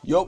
Yo!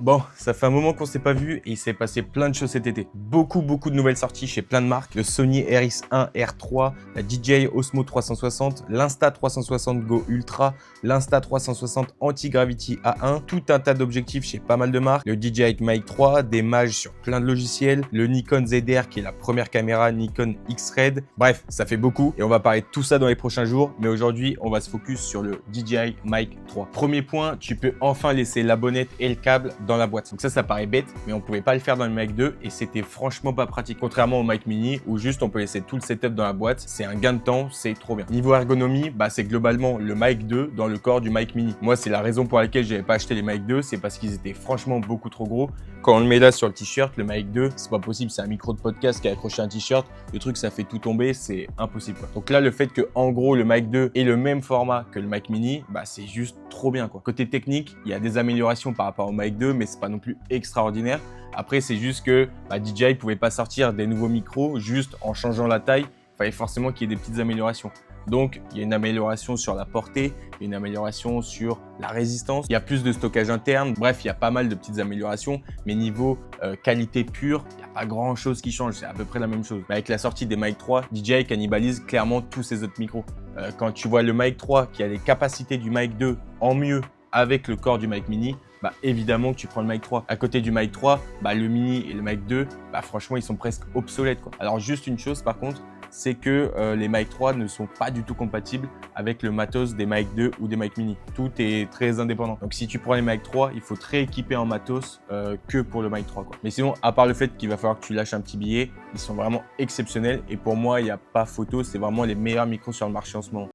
Bon, ça fait un moment qu'on s'est pas vu et il s'est passé plein de choses cet été. Beaucoup de nouvelles sorties chez plein de marques. Le Sony RX1 R3, la DJI Osmo 360, l'Insta360 Go Ultra, l'Insta360 Anti-Gravity A1, tout un tas d'objectifs chez pas mal de marques. Le DJI Mic 3, des mages sur plein de logiciels, le Nikon ZR qui est la première caméra Nikon X-Red. Bref, ça fait beaucoup et on va parler de tout ça dans les prochains jours. Mais aujourd'hui, on va se focus sur le DJI Mic 3. Premier point, tu peux enfin laisser la bonnette et le câble dans la boîte. Donc ça paraît bête, mais on pouvait pas le faire dans le Mic 2 et c'était franchement pas pratique. Contrairement au Mic Mini où juste on peut laisser tout le setup dans la boîte. C'est un gain de temps, c'est trop bien. Niveau ergonomie, c'est globalement le Mic 2 dans le corps du Mic Mini. Moi, c'est la raison pour laquelle j'avais pas acheté les Mic 2, c'est parce qu'ils étaient franchement beaucoup trop gros. Quand on le met là sur le t-shirt, le Mic 2, c'est pas possible, c'est un micro de podcast qui est accroché à un t-shirt. Le truc, ça fait tout tomber, c'est impossible, quoi. Donc là, le fait que en gros le Mic 2 ait le même format que le Mic Mini, c'est juste trop bien, quoi. Côté technique, il y a des améliorations par rapport au Mic 2, mais c'est pas non plus extraordinaire. Après, c'est juste que DJI pouvait pas sortir des nouveaux micros juste en changeant la taille. Il fallait forcément qu'il y ait des petites améliorations. Donc, il y a une amélioration sur la portée, il y a une amélioration sur la résistance. Il y a plus de stockage interne. Bref, il y a pas mal de petites améliorations. Mais niveau qualité pure, il n'y a pas grand-chose qui change. C'est à peu près la même chose. Mais avec la sortie des Mic 3, DJI cannibalise clairement tous ces autres micros. Quand tu vois le Mic 3 qui a les capacités du Mic 2 en mieux avec le corps du Mic Mini, évidemment que tu prends le Mic 3. À côté du Mic 3, le Mini et le Mic 2, franchement, ils sont presque obsolètes, quoi. Alors, juste une chose par contre, c'est que les Mic 3 ne sont pas du tout compatibles avec le matos des Mic 2 ou des Mic Mini. Tout est très indépendant. Donc, si tu prends les Mic 3, il faut te rééquiper en matos que pour le Mic 3, quoi. Mais sinon, à part le fait qu'il va falloir que tu lâches un petit billet, ils sont vraiment exceptionnels. Et pour moi, il n'y a pas photo. C'est vraiment les meilleurs micros sur le marché en ce moment.